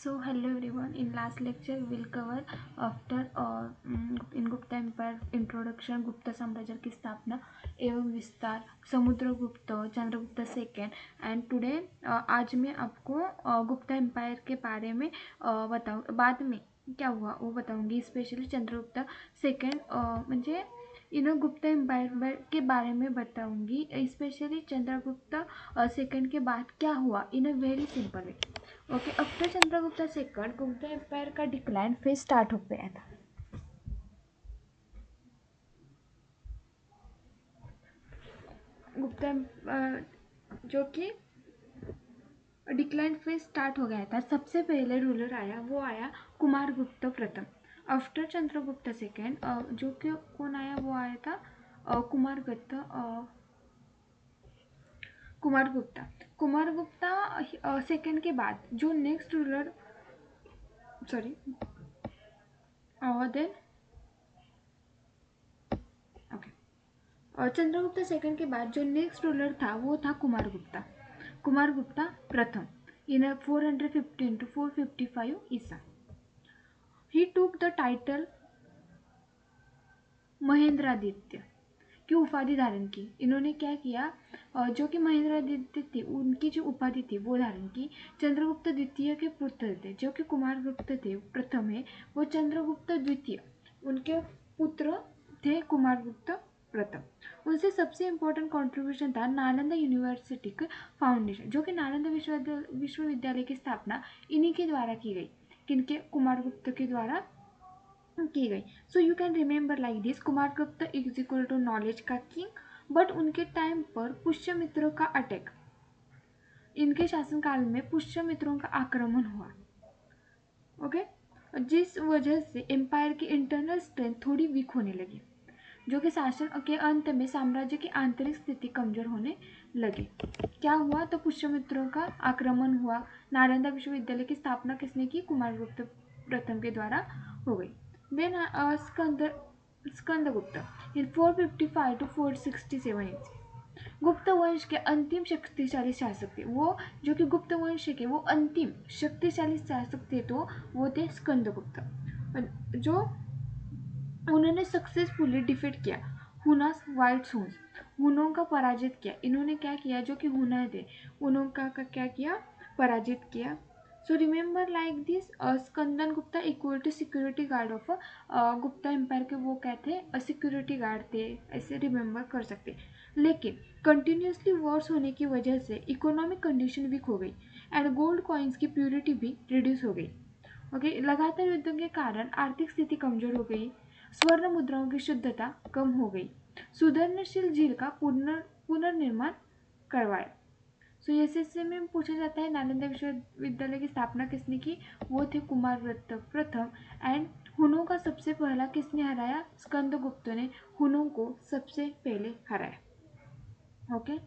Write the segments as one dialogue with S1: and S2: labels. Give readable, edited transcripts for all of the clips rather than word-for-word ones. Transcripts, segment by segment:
S1: So hello everyone. In last lecture we'll cover after in Gupta Empire introduction, Gupta साम्राज्य की स्थापना एवं विस्तार, Samudragupta, Chandragupta second and today आज मैं आपको गुप्ता एम्पायर के बारे में बताऊँ. बाद में क्या हुआ वो बताऊंगी. स्पेशली चंद्रगुप्त सेकेंड म्हणजे गुप्ता एम्पायर के बारे में बताऊंगी. स्पेशली चंद्रगुप्त सेकेंड के बाद क्या हुआ in a very simple way. Okay, after Chandragupta second Gupta empire का डिक्लाइन फेज स्टार्ट हो गया था. गुप्ता जो कि डिक्लाइन फेज स्टार्ट हो गया था. सबसे पहले रूलर आया वो आया कुमारगुप्त प्रथम. आफ्टर चंद्रगुप्त सेकेंड जो कि कौन आया वो आया था कुमारगुप्ता सेकेंड के बाद जो next ruler sorry then okay Chandragupta second के बाद जो नेक्स्ट रूलर था वो था कुमारगुप्ता प्रथम इन 415 to 455 Isa. He took the title Mahendraditya की उपाधि धारण की. इन्होंने क्या किया, जो कि महेंद्रादित्य थे उनकी जो उपाधि थी वो धारण की. चंद्रगुप्त द्वितीय के पुत्र थे जो कि कुमारगुप्त थे प्रथम है, वो चंद्रगुप्त द्वितीय उनके पुत्र थे कुमारगुप्त प्रथम. उनसे सबसे इम्पोर्टेंट कंट्रीब्यूशन था नालंदा यूनिवर्सिटी का फाउंडेशन, जो कि नालंदा विश्वविद्यालय की स्थापना इन्हीं के द्वारा की गई. किनके? कुमारगुप्त के द्वारा की गई. So you can remember like this, Kumaragupta is equal to knowledge का किंग. बट उनके टाइम पर पुष्यमित्रों का अटैक, इनके शासनकाल में पुष्यमित्रों का आक्रमण हुआ. ओके, जिस वजह से एम्पायर की इंटरनल स्ट्रेंथ थोड़ी वीक होने लगी, जो कि शासन के अंत में साम्राज्य की आंतरिक स्थिति कमजोर होने लगी. क्या हुआ, तो पुष्यमित्रों का आक्रमण हुआ. नालंदा विश्वविद्यालय की स्थापना किसने की? कुमारगुप्त प्रथम के द्वारा हो गई. देन स्कंदगुप्त इन 455 to 467 ईस्वी. गुप्त वंश के अंतिम शक्तिशाली शासक थे वो, जो कि गुप्त वंश के वो अंतिम शक्तिशाली शासक थे तो वो थे स्कंदगुप्त, जो उन्होंने सक्सेसफुली डिफीट किया हुनास वाइट हुन्स, हुनों का पराजित किया. इन्होंने क्या किया, जो कि हुना थे उन्हों का क्या किया, पराजित किया. So remember like this, Skandan Gupta equal to security guard of Gupta empire के वो क्या थे, सिक्योरिटी गार्ड थे, ऐसे रिमेंबर कर सकते. लेकिन कंटिन्यूसली वॉर्स होने की वजह से इकोनॉमिक कंडीशन वीक हो गई एंड गोल्ड कॉइन्स की प्योरिटी भी रिड्यूस हो गई. ओके, लगातार युद्धों के कारण आर्थिक स्थिति कमजोर हो गई, स्वर्ण मुद्राओं की शुद्धता कम हो गई, सुधरनशील झील का पुनर्निर्माण करवाया. सो एसएससी में पूछा जाता है नालंदा विश्वविद्यालय की स्थापना किसने की, वो थे कुमारगुप्त प्रथम. एंड हुनों का सबसे पहला किसने हराया? स्कंदगुप्त ने हुनों को सबसे पहले हराया. ओके,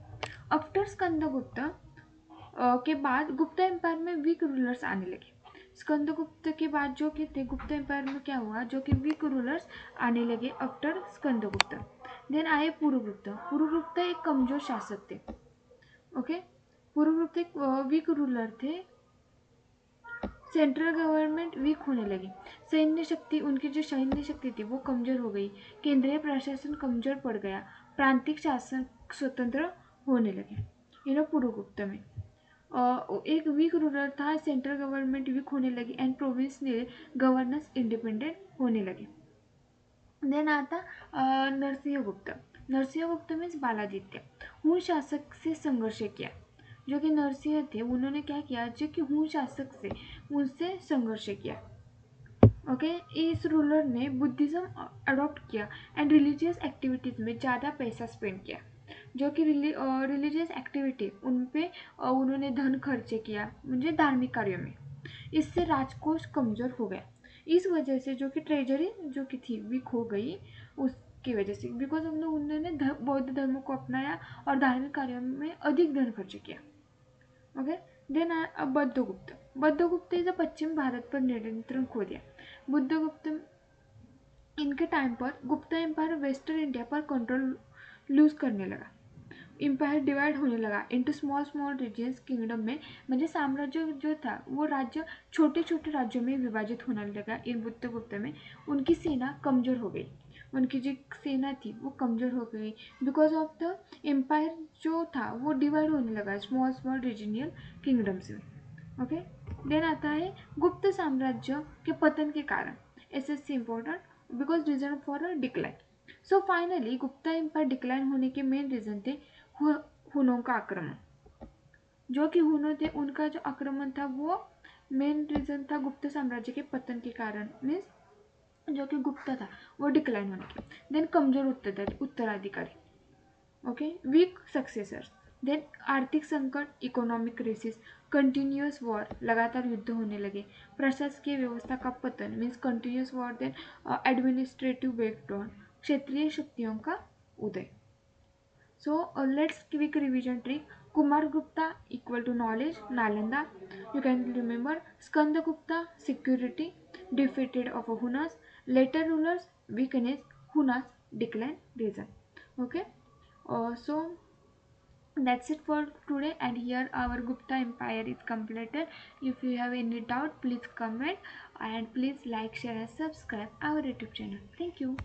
S1: आफ्टर स्कंदगुप्त के बाद गुप्ता एम्पायर में वीक रूलर्स आने लगे. स्कंदगुप्त के बाद जो कि थे गुप्ता एम्पायर में क्या हुआ, जो कि वीक रूलर्स आने लगे आफ्टर स्कंदगुप्त. देन आए पुरुगुप्त एक कमजोर शासक थे. ओके, पुरुगुप्त एक वीक रूलर थे. सेंट्रल गवर्नमेंट वीक होने लगी, सैन्य शक्ति, उनकी जो सैन्य शक्ति थी वो कमजोर हो गई, केंद्रीय प्रशासन कमजोर पड़ गया, प्रांतिक शासन स्वतंत्र होने लगे. पुरुगुप्त में एक वीक रूलर था, सेंट्रल गवर्नमेंट वीक होने लगी एंड प्रोविंशियल गवर्नेंस इंडिपेंडेंट होने लगे. देन आता नरसिंहगुप्त मीन्स बालादित्य. हुन शासक से संघर्ष किया, जो कि नरसिंह थे उन्होंने क्या किया, जो कि हुन शासक से उनसे संघर्ष किया. ओके, इस रूलर ने बुद्धिज्म अडॉप्ट किया एंड रिलीजियस एक्टिविटीज में ज़्यादा पैसा स्पेंड किया, जो कि रिलीजियस एक्टिविटी उन पे उन्होंने धन खर्च किया, म्हणजे धार्मिक कार्यों में. इससे राजकोष कमजोर हो गया. इस वजह से जो कि ट्रेजरी जो कि थी वीक हो गई, उसकी वजह से, बिकॉज उन्होंने बौद्ध धर्म को अपनाया और धार्मिक कार्यों में अधिक धन खर्च किया. ओके, देन बुद्धगुप्त इज पश्चिम भारत पर नियंत्रण खो दिया. बुद्धगुप्त इनके टाइम पर गुप्ता एम्पायर वेस्टर्न इंडिया पर कंट्रोल लूज करने लगा. एम्पायर डिवाइड होने लगा into small small regions kingdom में, म्हणजे साम्राज्य जो था वो राज्य छोटे छोटे राज्यों में विभाजित होने लगा इन बुद्धगुप्त में। उनकी सेना कमज़ोर हो गई, उनकी जो सेना थी वो कमज़ोर हो गई बिकॉज ऑफ द एम्पायर जो था वो डिवाइड होने लगा स्मॉल स्मॉल रीजनियल किंगडम्स में। ओके, देन आता है गुप्त साम्राज्य के पतन के कारण। SSC important because reason for a decline. So finally Gupta empire decline होने के मेन रीजन थे हुनों का आक्रमण। जो कि हुनों थे उनका जो आक्रमण था वो मेन रीजन था गुप्त साम्राज्य के पतन के कारण, मीन्स जो कि गुप्ता था वो डिक्लाइन होने के। देन कमजोर उत्तराधिकारी, ओके, वीक सक्सेसर्स, देन आर्थिक संकट, इकोनॉमिक क्राइसिस, कंटिन्यूअस वॉर, लगातार युद्ध होने लगे, प्रशासकीय व्यवस्था का पतन means continuous war, then administrative breakdown, क्षेत्रीय शक्तियों का उदय। So let's quick revision trick. Kumargupta equal to knowledge, Nalanda. You can remember Skandagupta security, defeated of Hunas, later rulers weakness, Hunas decline reason. Okay. So that's it for today, and here our Gupta empire is completed. If you have any doubt, please comment, and please like, share and subscribe our YouTube channel. Thank you.